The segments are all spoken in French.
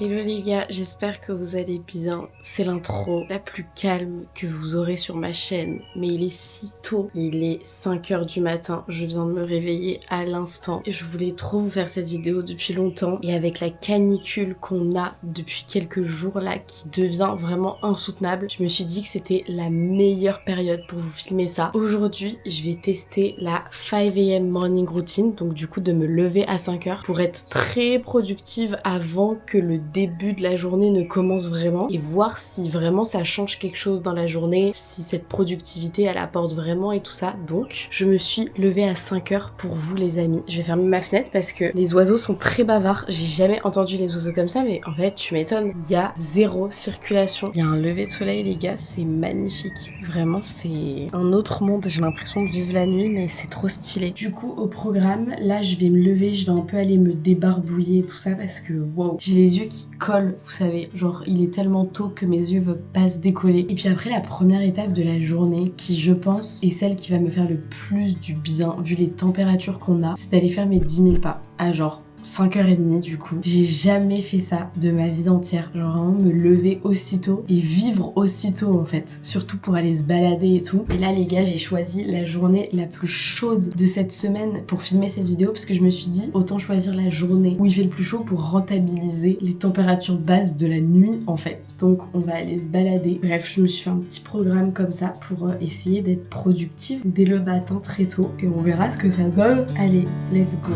Hello les gars, j'espère que vous allez bien. C'est l'intro la plus calme que vous aurez sur ma chaîne. Mais il est si tôt, il est 5h du matin. Je viens de me réveiller à l'instant. Et je voulais trop vous faire cette vidéo depuis longtemps. Et avec la canicule qu'on a depuis quelques jours là, qui devient vraiment insoutenable, je me suis dit que c'était la meilleure période pour vous filmer ça. Aujourd'hui, je vais tester la 5 AM morning routine. Donc du coup de me lever à 5h pour être très productive avant que le début de la journée ne commence vraiment et voir si vraiment ça change quelque chose dans la journée, si cette productivité elle apporte vraiment et tout ça. Donc je me suis levée à 5h pour vous les amis. Je vais fermer ma fenêtre parce que les oiseaux sont très bavards. J'ai jamais entendu les oiseaux comme ça, mais en fait tu m'étonnes, il y a zéro circulation. Il y a un lever de soleil les gars, c'est magnifique. Vraiment c'est un autre monde, j'ai l'impression de vivre la nuit mais c'est trop stylé. Du coup au programme, là je vais me lever, je vais un peu aller me débarbouiller et tout ça parce que wow, j'ai les yeux qui collent, vous savez, genre il est tellement tôt que mes yeux veulent pas se décoller. Et puis après la première étape de la journée qui je pense est celle qui va me faire le plus du bien vu les températures qu'on a, c'est d'aller faire mes 10 000 pas à genre 5h30 du coup. J'ai jamais fait ça de ma vie entière. Genre vraiment me lever aussitôt et vivre aussitôt en fait. Surtout pour aller se balader et tout. Et là les gars, j'ai choisi la journée la plus chaude de cette semaine pour filmer cette vidéo parce que je me suis dit autant choisir la journée où il fait le plus chaud pour rentabiliser les températures basses de la nuit en fait. Donc on va aller se balader. Bref, je me suis fait un petit programme comme ça pour essayer d'être productive dès le matin très tôt et on verra ce que ça donne. Allez, let's go.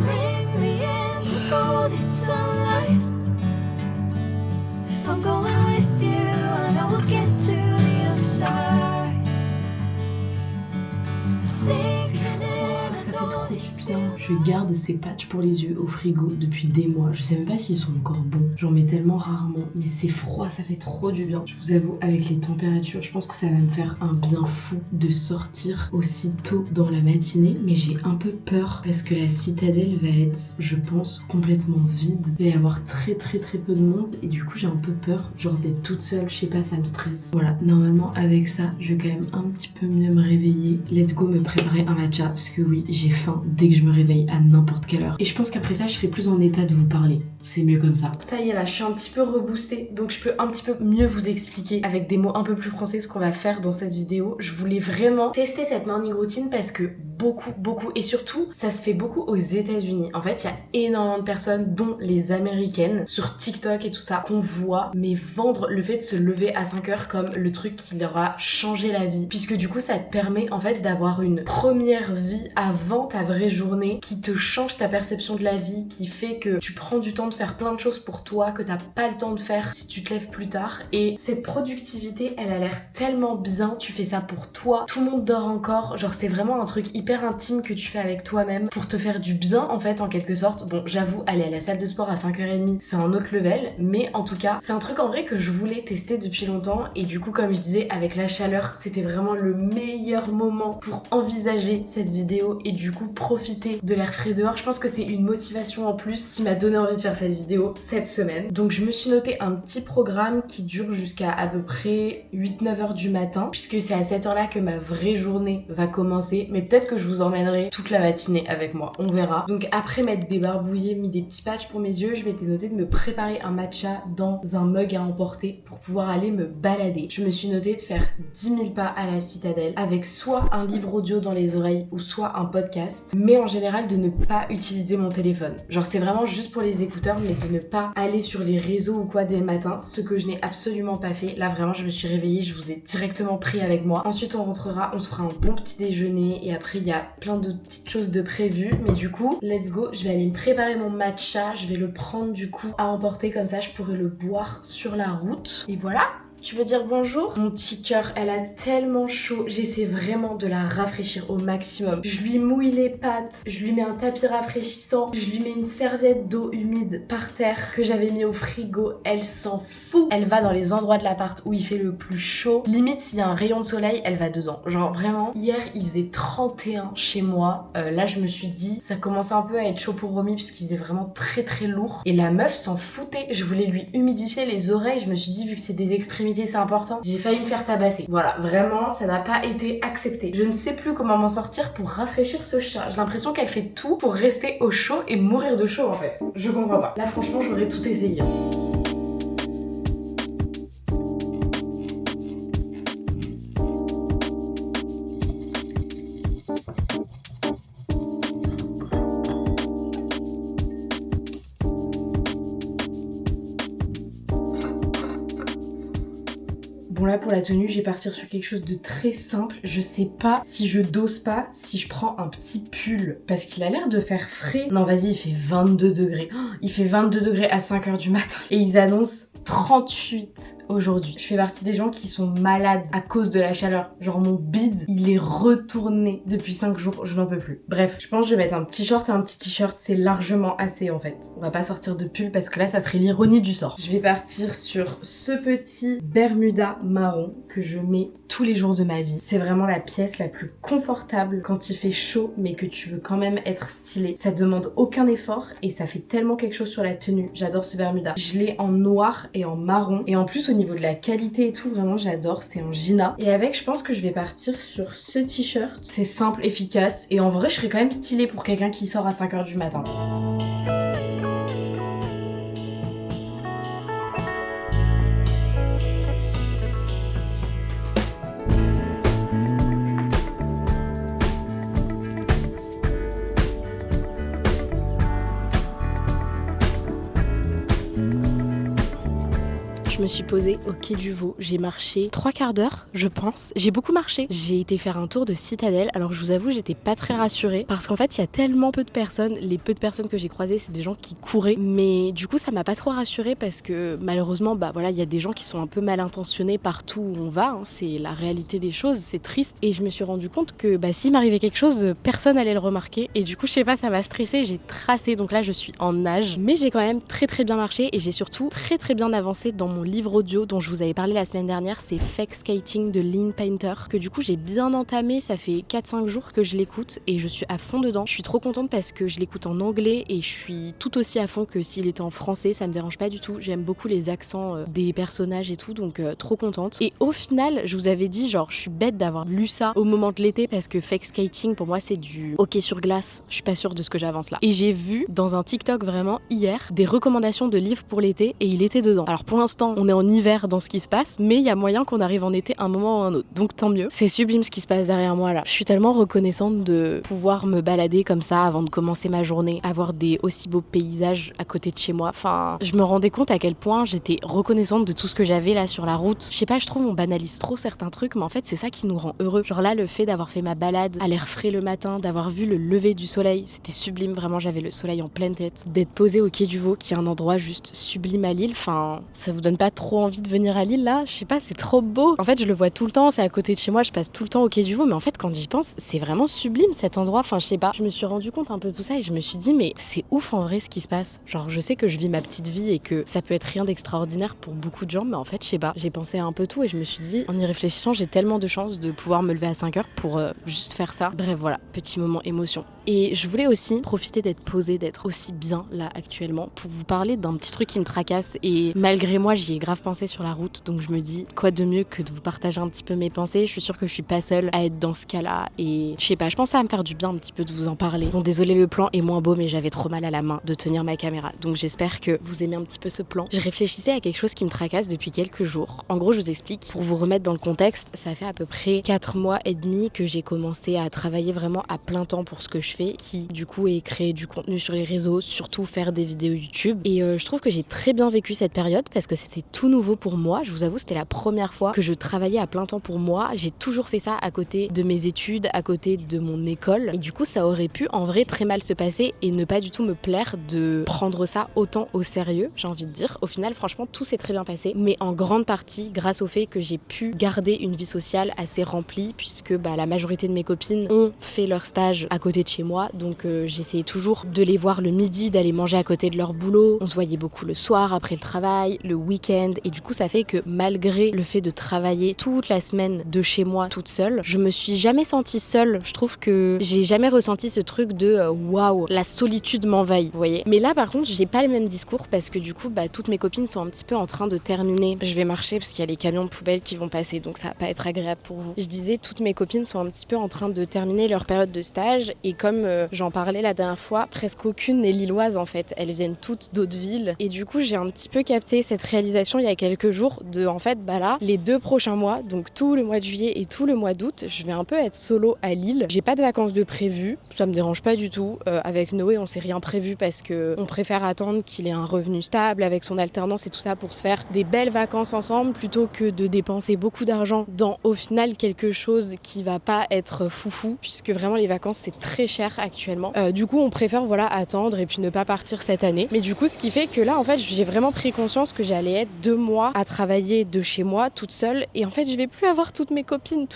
Golden sunlight. If I'm going with you, I know we'll get to the other side. Ça fait trop du bien. Je garde ces patchs pour les yeux au frigo depuis des mois. Je sais même pas s'ils sont encore bons. J'en mets tellement rarement, mais c'est froid, ça fait trop du bien. Je vous avoue, avec les températures, je pense que ça va me faire un bien fou de sortir aussi tôt dans la matinée. Mais j'ai un peu peur parce que la citadelle va être, je pense, complètement vide. Il va y avoir très peu de monde et du coup j'ai un peu peur, genre d'être toute seule. Je sais pas, ça me stresse. Voilà, normalement avec ça, je vais quand même un petit peu mieux me réveiller. Let's go me préparer un matcha parce que oui, j'ai faim dès que je me réveille à n'importe quelle heure. Et je pense qu'après ça, je serai plus en état de vous parler. C'est mieux comme ça. Ça y est là, je suis un petit peu reboostée, donc je peux un petit peu mieux vous expliquer avec des mots un peu plus français ce qu'on va faire dans cette vidéo. Je voulais vraiment tester cette morning routine parce que beaucoup, et surtout, ça se fait beaucoup aux États-Unis. En fait, il y a énormément de personnes, dont les américaines, sur TikTok et tout ça, qu'on voit, mais vendre le fait de se lever à 5h comme le truc qui leur a changé la vie. Puisque du coup, ça te permet en fait d'avoir une première vie avant ta vraie journée qui te change ta perception de la vie, qui fait que tu prends du temps de faire plein de choses pour toi que t'as pas le temps de faire si tu te lèves plus tard. Et cette productivité, elle a l'air tellement bien, tu fais ça pour toi, tout le monde dort encore, genre c'est vraiment un truc hyper intime que tu fais avec toi-même pour te faire du bien en fait en quelque sorte. Bon, j'avoue, aller à la salle de sport à 5h30 c'est un autre level, mais en tout cas c'est un truc en vrai que je voulais tester depuis longtemps et du coup comme je disais avec la chaleur c'était vraiment le meilleur moment pour envisager cette vidéo et du coup profiter de l'air frais dehors. Je pense que c'est une motivation en plus qui m'a donné envie de faire cette vidéo cette semaine. Donc je me suis noté un petit programme qui dure jusqu'à à peu près 8-9 heures du matin puisque c'est à cette heure là que ma vraie journée va commencer, mais peut-être que je vous emmènerai toute la matinée avec moi, on verra. Donc après m'être débarbouillée, mis des petits patchs pour mes yeux, je m'étais noté de me préparer un matcha dans un mug à emporter pour pouvoir aller me balader. Je me suis noté de faire 10 000 pas à la citadelle avec soit un livre audio dans les oreilles ou soit un podcast, mais en général de ne pas utiliser mon téléphone. Genre c'est vraiment juste pour les écouteurs, mais de ne pas aller sur les réseaux ou quoi dès le matin, ce que je n'ai absolument pas fait. Là vraiment je me suis réveillée, je vous ai directement pris avec moi. Ensuite on rentrera, on se fera un bon petit déjeuner et après il y a plein de petites choses de prévues, mais du coup let's go, je vais aller me préparer mon matcha, je vais le prendre du coup à emporter, comme ça je pourrai le boire sur la route et voilà. Tu veux dire bonjour? Mon petit cœur, elle a tellement chaud. J'essaie vraiment de la rafraîchir au maximum. Je lui mouille les pattes, je lui mets un tapis rafraîchissant, je lui mets une serviette d'eau humide par terre que j'avais mis au frigo. Elle s'en fout. Elle va dans les endroits de l'appart où il fait le plus chaud. Limite, s'il y a un rayon de soleil, elle va dedans. Genre vraiment, hier, il faisait 31 chez moi. Là, je me suis dit, ça commençait un peu à être chaud pour Romy puisqu'il faisait vraiment très lourd. Et la meuf s'en foutait. Je voulais lui humidifier les oreilles. Je me suis dit, vu que c'est des extrémités, c'est important. J'ai failli me faire tabasser. Voilà, vraiment, ça n'a pas été accepté. Je ne sais plus comment m'en sortir pour rafraîchir ce chat. J'ai l'impression qu'elle fait tout pour rester au chaud et mourir de chaud en fait. Je comprends pas. Là, franchement, j'aurais tout essayé. Bon là pour la tenue, je vais partir sur quelque chose de très simple. Je sais pas si je dose pas, si je prends un petit pull parce qu'il a l'air de faire frais. Non vas-y, il fait 22 degrés. Oh, il fait 22 degrés à 5h du matin et ils annoncent 38 aujourd'hui. Je fais partie des gens qui sont malades à cause de la chaleur. Genre mon bide, il est retourné depuis 5 jours, je n'en peux plus. Bref, je pense que je vais mettre un petit short et un petit t-shirt, c'est largement assez en fait. On va pas sortir de pull parce que là ça serait l'ironie du sort. Je vais partir sur ce petit Bermuda marron que je mets tous les jours de ma vie. C'est vraiment la pièce la plus confortable quand il fait chaud mais que tu veux quand même être stylé. Ça demande aucun effort et ça fait tellement quelque chose sur la tenue. J'adore ce Bermuda. Je l'ai en noir et en marron et en plus au niveau de la qualité et tout, vraiment j'adore, c'est en Gina. Et avec, je pense que je vais partir sur ce t-shirt. C'est simple, efficace et en vrai je serais quand même stylée pour quelqu'un qui sort à 5h du matin. Je me suis posée au quai du Vau, j'ai marché 3/4 d'heure, je pense. J'ai beaucoup marché. J'ai été faire un tour de Citadelle, alors je vous avoue, j'étais pas très rassurée parce qu'en fait, il y a tellement peu de personnes. Les peu de personnes que j'ai croisées, c'est des gens qui couraient, mais du coup, ça m'a pas trop rassurée parce que malheureusement, bah voilà, il y a des gens qui sont un peu mal intentionnés partout où on va, hein. C'est la réalité des choses, c'est triste. Et je me suis rendu compte que bah s'il m'arrivait quelque chose, personne allait le remarquer. Et du coup, je sais pas, ça m'a stressée, j'ai tracé. Donc là, je suis en nage, mais j'ai quand même très très bien marché et j'ai surtout très très bien avancé dans mon livre audio dont je vous avais parlé la semaine dernière, c'est Fake Skating de Lynn Painter, que du coup j'ai bien entamé, ça fait 4-5 jours que je l'écoute et je suis à fond dedans. Je suis trop contente parce que je l'écoute en anglais et je suis tout aussi à fond que s'il était en français, ça me dérange pas du tout. J'aime beaucoup les accents des personnages et tout, donc trop contente. Et au final, je vous avais dit, genre je suis bête d'avoir lu ça au moment de l'été parce que Fake Skating pour moi c'est du hockey sur glace, je suis pas sûre de ce que j'avance là. Et j'ai vu dans un TikTok vraiment hier des recommandations de livres pour l'été et il était dedans. Alors pour l'instant on est en hiver dans ce qui se passe, mais il y a moyen qu'on arrive en été un moment ou un autre, donc tant mieux. C'est sublime ce qui se passe derrière moi là. Je suis tellement reconnaissante de pouvoir me balader comme ça avant de commencer ma journée, avoir des aussi beaux paysages à côté de chez moi. Enfin, je me rendais compte à quel point j'étais reconnaissante de tout ce que j'avais là sur la route. Je sais pas, je trouve on banalise trop certains trucs, mais en fait c'est ça qui nous rend heureux. Genre là, le fait d'avoir fait ma balade à l'air frais le matin, d'avoir vu le lever du soleil, c'était sublime, vraiment j'avais le soleil en pleine tête. D'être posée au quai du Vau, qui est un endroit juste sublime à Lille, enfin, ça vous donne pas trop envie de venir à Lille là? Je sais pas, c'est trop beau. En fait, je le vois tout le temps, c'est à côté de chez moi, je passe tout le temps au quai du Vau, mais en fait, quand j'y pense, c'est vraiment sublime cet endroit. Enfin, je sais pas, je me suis rendu compte un peu de tout ça et je me suis dit, mais c'est ouf en vrai ce qui se passe. Genre, je sais que je vis ma petite vie et que ça peut être rien d'extraordinaire pour beaucoup de gens, mais en fait, je sais pas, j'ai pensé à un peu tout et je me suis dit, en y réfléchissant, j'ai tellement de chance de pouvoir me lever à 5h pour juste faire ça. Bref, voilà, petit moment émotion. Et je voulais aussi profiter d'être posée, d'être aussi bien là actuellement pour vous parler d'un petit truc qui me tracasse et malgré moi j'y ai grave pensé sur la route, donc je me dis quoi de mieux que de vous partager un petit peu mes pensées. Je suis sûre que je suis pas seule à être dans ce cas-là et je sais pas, je pensais à me faire du bien un petit peu de vous en parler. Bon, désolé, le plan est moins beau mais j'avais trop mal à la main de tenir ma caméra, donc j'espère que vous aimez un petit peu ce plan. Je réfléchissais à quelque chose qui me tracasse depuis quelques jours. En gros, je vous explique, pour vous remettre dans le contexte, ça fait à peu près 4 mois et demi que j'ai commencé à travailler vraiment à plein temps pour ce que je fais, qui du coup est créer du contenu sur les réseaux, surtout faire des vidéos YouTube. Et je trouve que j'ai très bien vécu cette période parce que c'était tout nouveau pour moi. Je vous avoue, c'était la première fois que je travaillais à plein temps pour moi. J'ai toujours fait ça à côté de mes études, à côté de mon école. Et du coup, ça aurait pu en vrai très mal se passer et ne pas du tout me plaire de prendre ça autant au sérieux, j'ai envie de dire. Au final, franchement, tout s'est très bien passé, mais en grande partie grâce au fait que j'ai pu garder une vie sociale assez remplie puisque la majorité de mes copines ont fait leur stage à côté de chez moi. Donc j'essayais toujours de les voir le midi, d'aller manger à côté de leur boulot. On se voyait beaucoup le soir après le travail, le week-end. Et du coup, ça fait que malgré le fait de travailler toute la semaine de chez moi toute seule, je me suis jamais sentie seule. Je trouve que j'ai jamais ressenti ce truc de waouh, la solitude m'envahit, vous voyez. Mais là, par contre, j'ai pas le même discours parce que du coup, toutes mes copines sont un petit peu en train de terminer. Je vais marcher parce qu'il y a les camions de poubelle qui vont passer, donc ça va pas être agréable pour vous. Je disais, toutes mes copines sont un petit peu en train de terminer leur période de stage et comme j'en parlais la dernière fois, presque aucune n'est lilloise en fait. Elles viennent toutes d'autres villes et du coup j'ai un petit peu capté cette réalisation notification il y a quelques jours de en fait bah là les 2 prochains mois, donc tout le mois de juillet et tout le mois d'août, je vais un peu être solo à Lille. J'ai pas de vacances de prévues, ça me dérange pas du tout. Avec Noé on s'est rien prévu parce que on préfère attendre qu'il ait un revenu stable avec son alternance et tout ça pour se faire des belles vacances ensemble plutôt que de dépenser beaucoup d'argent dans au final quelque chose qui va pas être foufou, puisque vraiment les vacances c'est très cher actuellement. Du coup on préfère voilà attendre et puis ne pas partir cette année. Mais du coup ce qui fait que là en fait j'ai vraiment pris conscience que j'allais être 2 mois à travailler de chez moi toute seule et en fait je vais plus avoir toutes mes copines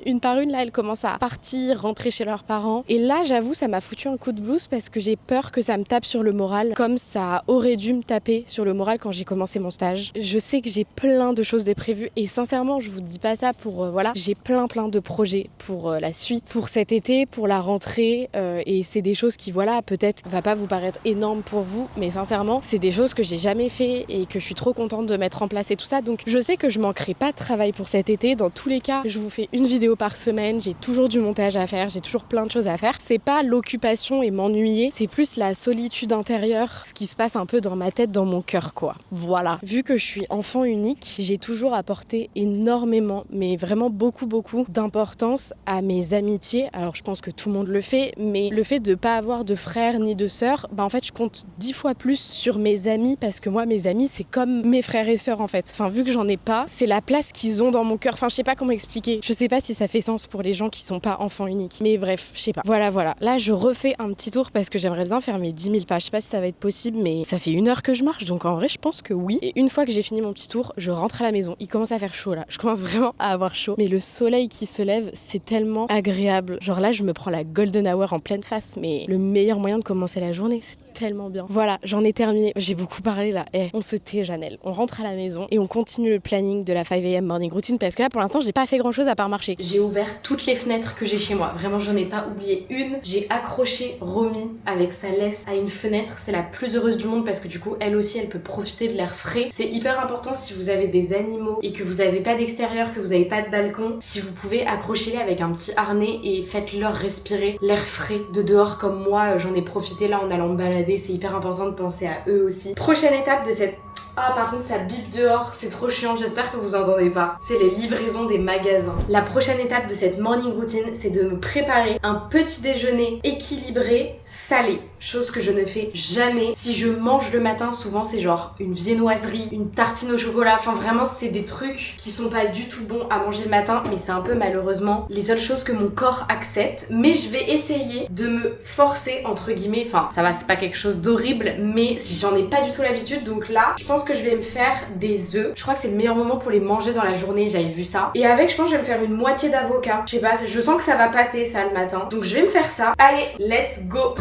une par une là elles commencent à partir, rentrer chez leurs parents et là j'avoue ça m'a foutu un coup de blues parce que j'ai peur que ça me tape sur le moral comme ça aurait dû me taper sur le moral quand j'ai commencé mon stage. Je sais que j'ai plein de choses de prévues et sincèrement je vous dis pas ça pour voilà, j'ai plein de projets pour la suite, pour cet été, pour la rentrée et c'est des choses qui voilà peut-être va pas vous paraître énorme pour vous mais sincèrement c'est des choses que j'ai jamais fait et que je suis trop contente de mettre en place et tout ça, donc je sais que je manquerai pas de travail pour cet été. Dans tous les cas je vous fais une vidéo par semaine, j'ai toujours du montage à faire, j'ai toujours plein de choses à faire. C'est pas l'occupation et m'ennuyer, c'est plus la solitude intérieure, ce qui se passe un peu dans ma tête, dans mon cœur quoi. Voilà, vu que je suis enfant unique, j'ai toujours apporté énormément, mais vraiment beaucoup d'importance à mes amitiés. Alors je pense que tout le monde le fait, mais le fait de pas avoir de frères ni de sœurs, bah en fait je compte 10 fois plus sur mes amis parce que moi mes amis c'est comme mes frères et sœurs en fait. Enfin vu que j'en ai pas, c'est la place qu'ils ont dans mon cœur. Enfin je sais pas comment expliquer. Je sais pas si ça fait sens pour les gens qui sont pas enfants uniques. Mais bref, je sais pas. Voilà. Là je refais un petit tour parce que j'aimerais bien faire mes 10 000 pas. Je sais pas si ça va être possible, mais ça fait 1 heure que je marche, donc en vrai je pense que oui. Et une fois que j'ai fini mon petit tour, je rentre à la maison. Il commence à faire chaud là. Je commence vraiment à avoir chaud. Mais le soleil qui se lève, c'est tellement agréable. Genre là, je me prends la golden hour en pleine face, mais le meilleur moyen de commencer la journée, c'est tellement bien. Voilà, j'en ai terminé. J'ai beaucoup parlé là. On se tait, Janelle. On rentre à la maison et on continue le planning de la 5 AM morning routine parce que là, pour l'instant, j'ai pas fait grand chose à part marcher. J'ai ouvert toutes les fenêtres que j'ai chez moi. Vraiment, j'en ai pas oublié une. J'ai accroché Romy avec sa laisse à une fenêtre. C'est la plus heureuse du monde parce que du coup, elle aussi, elle peut profiter de l'air frais. C'est hyper important si vous avez des animaux et que vous avez pas d'extérieur, que vous avez pas de balcon. Si vous pouvez, accrochez-les avec un petit harnais et faites-leur respirer l'air frais de dehors comme moi. J'en ai profité là en allant me balader. C'est hyper important de penser à eux aussi. Prochaine étape de cette... Ah par contre ça bip dehors, c'est trop chiant, j'espère que vous entendez pas. C'est les livraisons des magasins. La prochaine étape de cette morning routine, c'est de me préparer un petit déjeuner équilibré, salé. Chose que je ne fais jamais. Si je mange le matin, souvent c'est genre une viennoiserie, une tartine au chocolat. Enfin vraiment c'est des trucs qui sont pas du tout bons à manger le matin, mais c'est un peu malheureusement les seules choses que mon corps accepte. Mais je vais essayer de me forcer entre guillemets. Enfin ça va, c'est pas quelque chose d'horrible, mais j'en ai pas du tout l'habitude. Donc là, je pense que je vais me faire des œufs. Je crois que c'est le meilleur moment pour les manger dans la journée, j'avais vu ça. Et avec, je pense que je vais me faire une moitié d'avocat. Je sais pas, je sens que ça va passer ça le matin. Donc je vais me faire ça. Allez, let's go!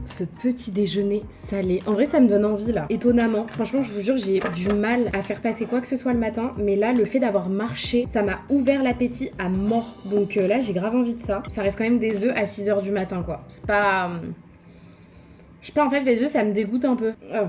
Ce petit déjeuner salé. En vrai ça me donne envie là, étonnamment. Franchement je vous jure j'ai du mal à faire passer quoi que ce soit le matin, mais là le fait d'avoir marché ça m'a ouvert l'appétit à mort. Donc là j'ai grave envie de ça. Ça reste quand même des œufs à 6h du matin quoi. C'est pas... Je sais pas, en fait les œufs ça me dégoûte un peu. Oh.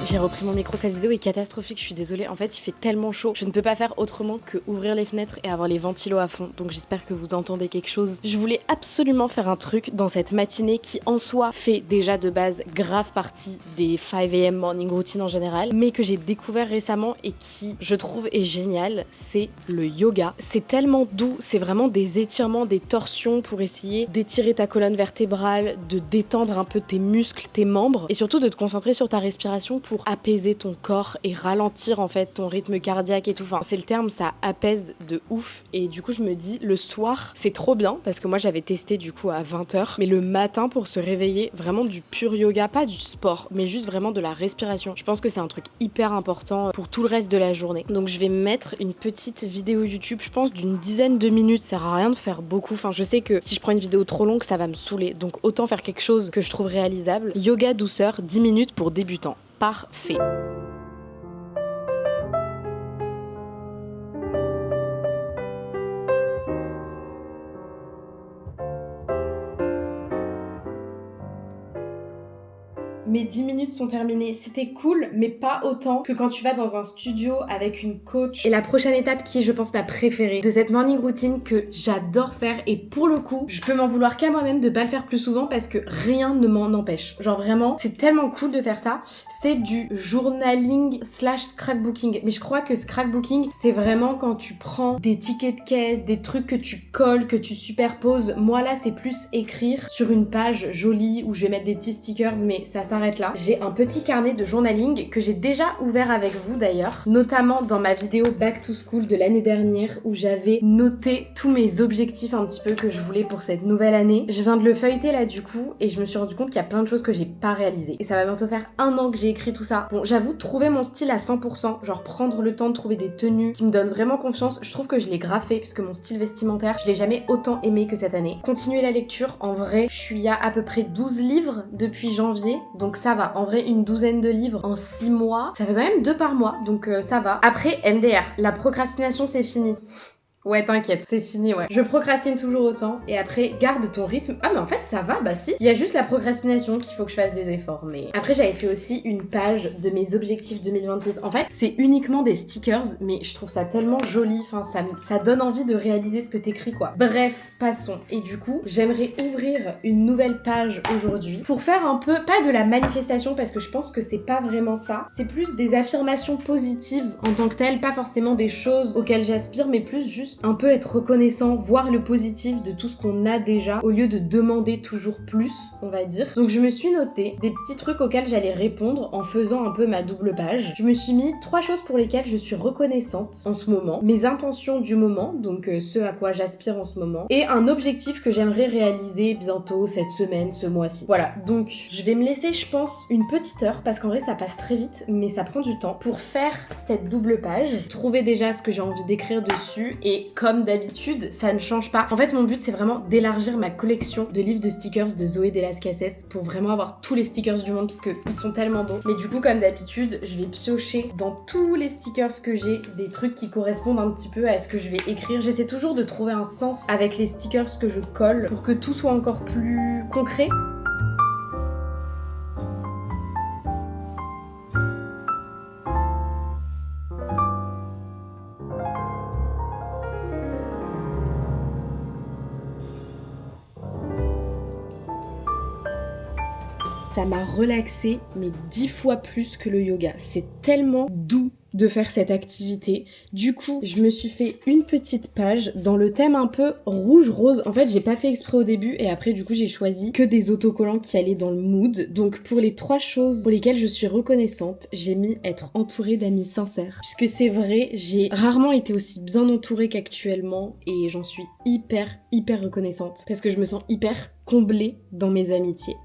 J'ai repris mon micro, cette vidéo est catastrophique, je suis désolée. En fait, il fait tellement chaud, je ne peux pas faire autrement que ouvrir les fenêtres et avoir les ventilos à fond. Donc j'espère que vous entendez quelque chose. Je voulais absolument faire un truc dans cette matinée qui en soi fait déjà de base grave partie des 5 AM morning routine en général, mais que j'ai découvert récemment et qui, je trouve, est génial, c'est le yoga. C'est tellement doux, c'est vraiment des étirements, des torsions pour essayer d'étirer ta colonne vertébrale, de détendre un peu tes muscles, tes membres et surtout de te concentrer sur ta respiration pour apaiser ton corps et ralentir en fait ton rythme cardiaque et tout. Enfin, c'est le terme, ça apaise de ouf. Et du coup, je me dis, le soir, c'est trop bien parce que moi, j'avais testé du coup à 20h. Mais le matin, pour se réveiller, vraiment du pur yoga, pas du sport, mais juste vraiment de la respiration. Je pense que c'est un truc hyper important pour tout le reste de la journée. Donc, je vais mettre une petite vidéo YouTube, je pense d'une dizaine de minutes. Ça sert à rien de faire beaucoup. Enfin, je sais que si je prends une vidéo trop longue, ça va me saouler. Donc, autant faire quelque chose que je trouve réalisable. Yoga douceur, 10 minutes pour débutants. parfait. Mes 10 minutes sont terminées. C'était cool, mais pas autant que quand tu vas dans un studio avec une coach. Et la prochaine étape qui est, je pense, ma préférée de cette morning routine que j'adore faire, et pour le coup, je peux m'en vouloir qu'à moi-même de pas le faire plus souvent parce que rien ne m'en empêche. Genre vraiment, c'est tellement cool de faire ça. C'est du journaling / scrapbooking. Mais je crois que scrapbooking, c'est vraiment quand tu prends des tickets de caisse, des trucs que tu colles, que tu superposes. Moi là, c'est plus écrire sur une page jolie où je vais mettre des petits stickers, mais ça s'arrête là. J'ai un petit carnet de journaling que j'ai déjà ouvert avec vous d'ailleurs, notamment dans ma vidéo Back to School de l'année dernière où j'avais noté tous mes objectifs un petit peu que je voulais pour cette nouvelle année. Je viens de le feuilleter là du coup et je me suis rendu compte qu'il y a plein de choses que j'ai pas réalisées. Et ça va bientôt faire 1 an que j'ai écrit tout ça. Bon, j'avoue, trouver mon style à 100%, genre prendre le temps de trouver des tenues qui me donnent vraiment confiance, je trouve que je l'ai graffé puisque mon style vestimentaire, je l'ai jamais autant aimé que cette année. Continuer la lecture, en vrai, je suis à peu près 12 livres depuis janvier, donc ça va. En vrai, une douzaine de livres en 6 mois, ça fait quand même 2 par mois, donc ça va. Après, MDR, la procrastination c'est fini. Ouais, t'inquiète, c'est fini, ouais. Je procrastine toujours autant, et après, garde ton rythme. Ah, mais en fait, ça va, bah si. Il y a juste la procrastination qu'il faut que je fasse des efforts, mais... Après, j'avais fait aussi une page de mes objectifs 2026. En fait, c'est uniquement des stickers, mais je trouve ça tellement joli, enfin, ça donne envie de réaliser ce que t'écris, quoi. Bref, passons. Et du coup, j'aimerais ouvrir une nouvelle page aujourd'hui, pour faire un peu, pas de la manifestation, parce que je pense que c'est pas vraiment ça. C'est plus des affirmations positives en tant que telles, pas forcément des choses auxquelles j'aspire, mais plus juste un peu être reconnaissant, voir le positif de tout ce qu'on a déjà, au lieu de demander toujours plus, on va dire. Donc je me suis noté des petits trucs auxquels j'allais répondre en faisant un peu ma double page. Je me suis mis 3 choses pour lesquelles je suis reconnaissante en ce moment, mes intentions du moment, donc ce à quoi j'aspire en ce moment, et un objectif que j'aimerais réaliser bientôt, cette semaine, ce mois-ci. Voilà, donc je vais me laisser, je pense, une petite heure, parce qu'en vrai ça passe très vite, mais ça prend du temps, pour faire cette double page, trouver déjà ce que j'ai envie d'écrire dessus, et comme d'habitude, ça ne change pas. En fait, mon but, c'est vraiment d'élargir ma collection de livres de stickers de Zoé de Las Cases pour vraiment avoir tous les stickers du monde parce qu'ils sont tellement beaux. Mais du coup, comme d'habitude, je vais piocher dans tous les stickers que j'ai des trucs qui correspondent un petit peu à ce que je vais écrire. J'essaie toujours de trouver un sens avec les stickers que je colle pour que tout soit encore plus concret. Ça m'a relaxée, mais 10 fois plus que le yoga. C'est tellement doux de faire cette activité. Du coup, je me suis fait une petite page dans le thème un peu rouge-rose. En fait, j'ai pas fait exprès au début et après, du coup, j'ai choisi que des autocollants qui allaient dans le mood. Donc, pour les 3 choses pour lesquelles je suis reconnaissante, j'ai mis être entourée d'amis sincères. Puisque c'est vrai, j'ai rarement été aussi bien entourée qu'actuellement et j'en suis hyper reconnaissante parce que je me sens hyper comblée dans mes amitiés.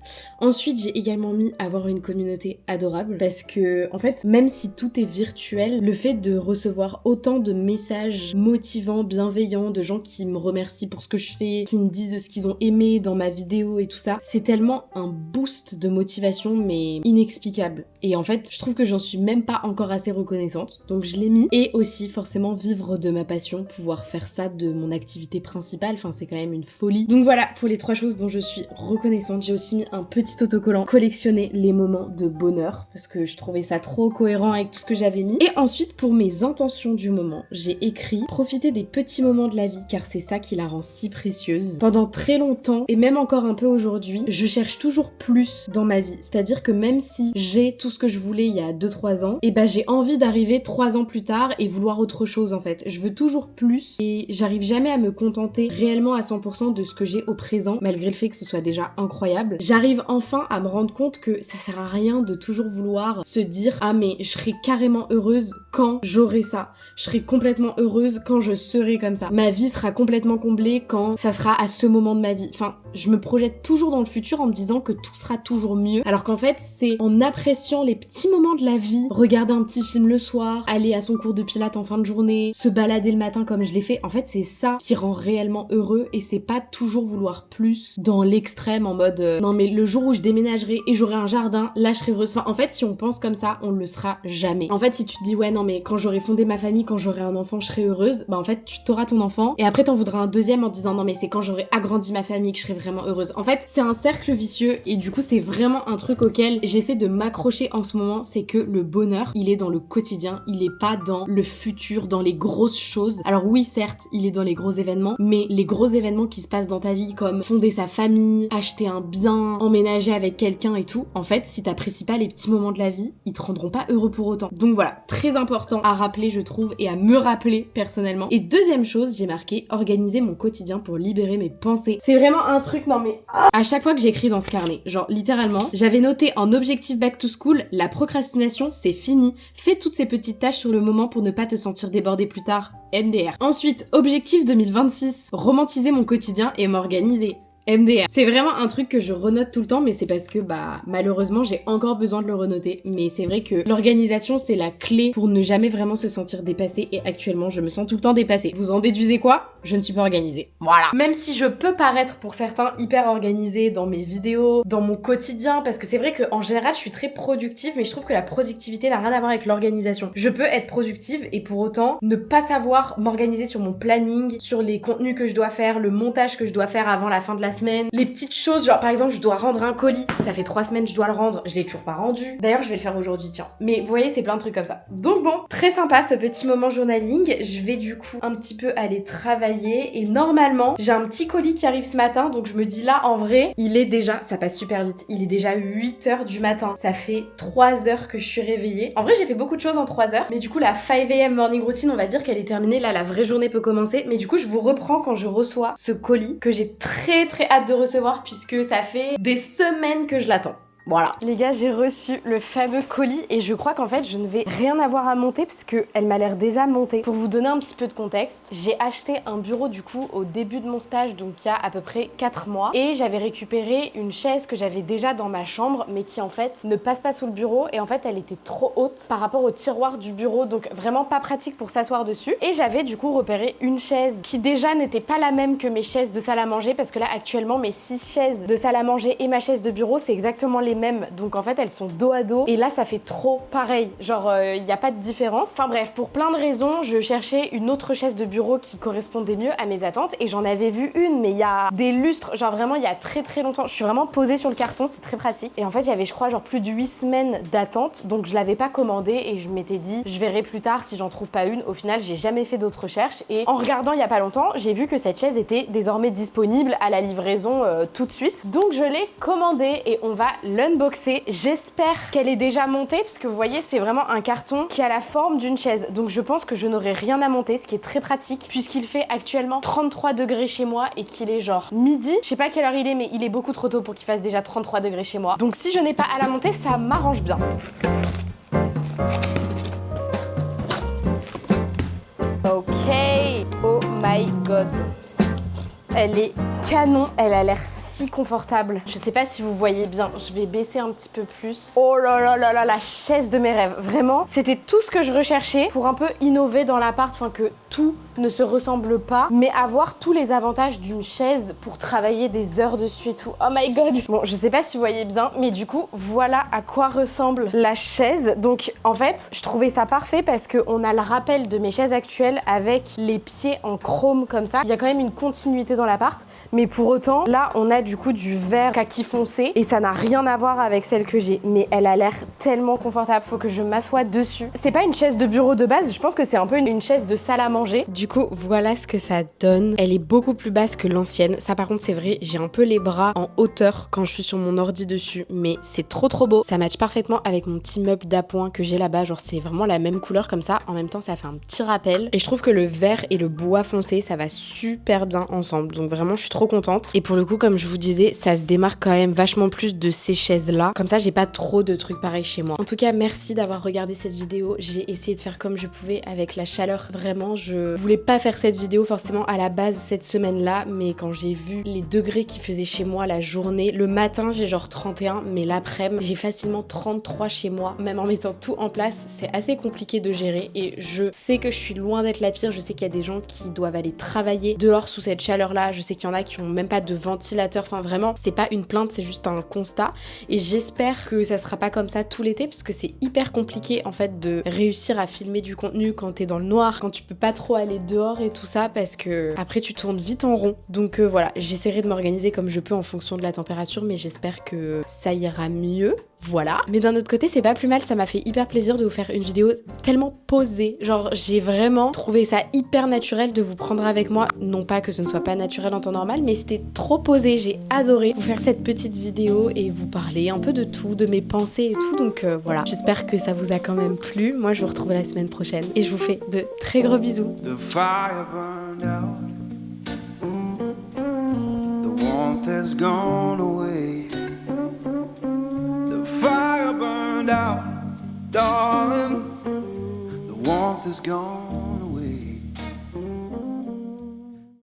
Ensuite, j'ai également mis avoir une communauté adorable parce que, en fait, même si tout est virtuel, le fait de recevoir autant de messages motivants, bienveillants, de gens qui me remercient pour ce que je fais, qui me disent ce qu'ils ont aimé dans ma vidéo et tout ça, c'est tellement un boost de motivation, mais inexplicable. Et en fait, je trouve que j'en suis même pas encore assez reconnaissante, donc je l'ai mis. Et aussi, forcément, vivre de ma passion, pouvoir faire ça de mon activité principale, enfin, c'est quand même une folie. Donc voilà, pour les 3 choses dont je suis reconnaissante. J'ai aussi mis un petit autocollant collectionner les moments de bonheur parce que je trouvais ça trop cohérent avec tout ce que j'avais mis. Et ensuite, pour mes intentions du moment, j'ai écrit profiter des petits moments de la vie car c'est ça qui la rend si précieuse. Pendant très longtemps et même encore un peu aujourd'hui, je cherche toujours plus dans ma vie. C'est-à-dire que même si j'ai tout ce que je voulais il y a 2-3 ans, et ben j'ai envie d'arriver 3 ans plus tard et vouloir autre chose en fait. Je veux toujours plus et j'arrive jamais à me contenter réellement à 100% de ce que j'ai au présent malgré le fait que ce soit déjà incroyable. J'arrive enfin à me rendre compte que ça sert à rien de toujours vouloir se dire ah mais je serais carrément heureuse quand j'aurai ça. Je serai complètement heureuse quand je serai comme ça. Ma vie sera complètement comblée quand ça sera à ce moment de ma vie. Enfin, je me projette toujours dans le futur en me disant que tout sera toujours mieux. Alors qu'en fait, c'est en appréciant les petits moments de la vie, regarder un petit film le soir, aller à son cours de pilates en fin de journée, se balader le matin comme je l'ai fait. En fait, c'est ça qui rend réellement heureux et c'est pas toujours vouloir plus dans l'extrême en mode non mais le jour où je déménagerai et j'aurai un jardin, là je serai heureuse. Enfin, en fait, si on pense comme ça, on le sera jamais. En fait, si tu te dis ouais non mais quand j'aurai fondé ma famille, quand j'aurai un enfant, je serai heureuse, bah en fait, tu t'auras ton enfant et après t'en voudras un deuxième en disant non mais c'est quand j'aurai agrandi ma famille que je serai vraiment heureuse. En fait, c'est un cercle vicieux et du coup, c'est vraiment un truc auquel j'essaie de m'accrocher en ce moment, c'est que le bonheur, il est dans le quotidien, il est pas dans le futur, dans les grosses choses. Alors oui, certes, il est dans les gros événements, mais les gros événements qui se passent dans ta vie comme fonder sa famille, acheter un bien, emménager avec quelqu'un et tout, en fait, si t'apprécies pas les petits moments de la vie, ils te rendront pas heureux pour autant. Donc voilà, très important à rappeler je trouve et à me rappeler personnellement. Et deuxième chose, j'ai marqué organiser mon quotidien pour libérer mes pensées. C'est vraiment un truc, non mais à chaque fois que j'écris dans ce carnet, genre littéralement, j'avais noté en objectif back to school, la procrastination c'est fini, fais toutes ces petites tâches sur le moment pour ne pas te sentir débordé plus tard. MDR. Ensuite, objectif 2026, romantiser mon quotidien et m'organiser. MDR. C'est vraiment un truc que je renote tout le temps, mais c'est parce que malheureusement j'ai encore besoin de le renoter. Mais c'est vrai que l'organisation c'est la clé pour ne jamais vraiment se sentir dépassé et actuellement je me sens tout le temps dépassée. Vous en déduisez quoi ? Je ne suis pas organisée. Voilà. Même si je peux paraître pour certains hyper organisée dans mes vidéos, dans mon quotidien, parce que c'est vrai qu'en général je suis très productive, mais je trouve que la productivité n'a rien à voir avec l'organisation. Je peux être productive et pour autant ne pas savoir m'organiser sur mon planning, sur les contenus que je dois faire, le montage que je dois faire avant la fin de la semaine, les petites choses, genre par exemple je dois rendre un colis, ça fait 3 semaines je dois le rendre, je l'ai toujours pas rendu. D'ailleurs je vais le faire aujourd'hui, tiens. Mais vous voyez, c'est plein de trucs comme ça. Donc bon, très sympa ce petit moment journaling. Je vais du coup un petit peu aller travailler et normalement j'ai un petit colis qui arrive ce matin, donc je me dis là en vrai, il est déjà, ça passe super vite, il est déjà 8h du matin. Ça fait 3 heures que je suis réveillée. En vrai j'ai fait beaucoup de choses en 3 heures, mais du coup la 5 AM morning routine, on va dire qu'elle est terminée, là la vraie journée peut commencer. Mais du coup je vous reprends quand je reçois ce colis que j'ai très hâte de recevoir puisque ça fait des semaines que je l'attends. Voilà. Les gars, j'ai reçu le fameux colis et je crois qu'en fait, je ne vais rien avoir à monter parce qu'elle m'a l'air déjà montée. Pour vous donner un petit peu de contexte, j'ai acheté un bureau du coup au début de mon stage, donc il y a à peu près 4 mois. Et j'avais récupéré une chaise que j'avais déjà dans ma chambre, mais qui en fait ne passe pas sous le bureau. Et en fait, elle était trop haute par rapport au tiroir du bureau, donc vraiment pas pratique pour s'asseoir dessus. Et j'avais du coup repéré une chaise qui déjà n'était pas la même que mes chaises de salle à manger, parce que là actuellement, mes 6 chaises de salle à manger et ma chaise de bureau, c'est exactement les mêmes, donc en fait elles sont dos à dos et là ça fait trop pareil, genre il n'y a pas de différence. Enfin bref, pour plein de raisons je cherchais une autre chaise de bureau qui correspondait mieux à mes attentes et j'en avais vu une, mais il y a des lustres, genre vraiment il y a très longtemps. Je suis vraiment posée sur le carton, c'est très pratique et en fait il y avait je crois genre plus de 8 semaines d'attente, donc je l'avais pas commandée et je m'étais dit je verrai plus tard si j'en trouve pas une. Au final j'ai jamais fait d'autres recherches et en regardant il y a pas longtemps j'ai vu que cette chaise était désormais disponible à la livraison tout de suite, donc je l'ai commandée et on va l'unboxer. J'espère qu'elle est déjà montée parce que vous voyez c'est vraiment un carton qui a la forme d'une chaise, donc je pense que je n'aurai rien à monter, ce qui est très pratique puisqu'il fait actuellement 33 degrés chez moi et qu'il est genre midi. Je sais pas quelle heure il est, mais il est beaucoup trop tôt pour qu'il fasse déjà 33 degrés chez moi, donc si je n'ai pas à la monter ça m'arrange bien. Ok, oh my god, elle est canon, elle a l'air si confortable. Je sais pas si vous voyez bien, je vais baisser un petit peu plus. Oh là là là là, la chaise de mes rêves. Vraiment, c'était tout ce que je recherchais pour un peu innover dans l'appart, enfin que tout ne se ressemble pas, mais avoir tous les avantages d'une chaise pour travailler des heures dessus et tout. Oh my god. Bon, je sais pas si vous voyez bien, mais du coup, voilà à quoi ressemble la chaise. Donc, en fait, je trouvais ça parfait parce qu'on a le rappel de mes chaises actuelles avec les pieds en chrome comme ça. Il y a quand même une continuité dans l'appart, mais pour autant, là, on a du coup du vert kaki foncé et ça n'a rien à voir avec celle que j'ai, mais elle a l'air tellement confortable. Faut que je m'assoie dessus. C'est pas une chaise de bureau de base, je pense que c'est un peu une chaise de salle à manger. Du coup, voilà ce que ça donne. Elle est beaucoup plus basse que l'ancienne. Ça, par contre, c'est vrai, j'ai un peu les bras en hauteur quand je suis sur mon ordi dessus, mais c'est trop beau. Ça matche parfaitement avec mon petit meuble d'appoint que j'ai là-bas. Genre, c'est vraiment la même couleur comme ça. En même temps, ça fait un petit rappel. Et je trouve que le vert et le bois foncé, ça va super bien ensemble. Donc vraiment, je suis trop contente. Et pour le coup, comme je vous disais, ça se démarque quand même vachement plus de ces chaises-là. Comme ça, j'ai pas trop de trucs pareils chez moi. En tout cas, merci d'avoir regardé cette vidéo. J'ai essayé de faire comme je pouvais avec la chaleur. Vraiment, je voulais pas faire cette vidéo forcément à la base cette semaine-là, mais quand j'ai vu les degrés qu'il faisait chez moi la journée, le matin j'ai genre 31, mais l'après-midi j'ai facilement 33 chez moi. Même en mettant tout en place, c'est assez compliqué de gérer et je sais que je suis loin d'être la pire. Je sais qu'il y a des gens qui doivent aller travailler dehors sous cette chaleur-là. Je sais qu'il y en a qui ont même pas de ventilateur. Enfin vraiment, c'est pas une plainte, c'est juste un constat. Et j'espère que ça sera pas comme ça tout l'été, parce que c'est hyper compliqué en fait de réussir à filmer du contenu quand t'es dans le noir, quand tu peux pas trop aller dehors et tout ça, parce que après tu tournes vite en rond. Donc voilà, j'essaierai de m'organiser comme je peux en fonction de la température, mais j'espère que ça ira mieux. Voilà. Mais d'un autre côté, c'est pas plus mal, ça m'a fait hyper plaisir de vous faire une vidéo tellement posée. Genre, j'ai vraiment trouvé ça hyper naturel de vous prendre avec moi. Non pas que ce ne soit pas naturel en temps normal, mais c'était trop posé. J'ai adoré vous faire cette petite vidéo et vous parler un peu de tout, de mes pensées et tout. Donc voilà, j'espère que ça vous a quand même plu. Moi, je vous retrouve la semaine prochaine et je vous fais de très gros bisous. The fire burned out. The warmth has gone away. Fire burned out, darling. The warmth is gone.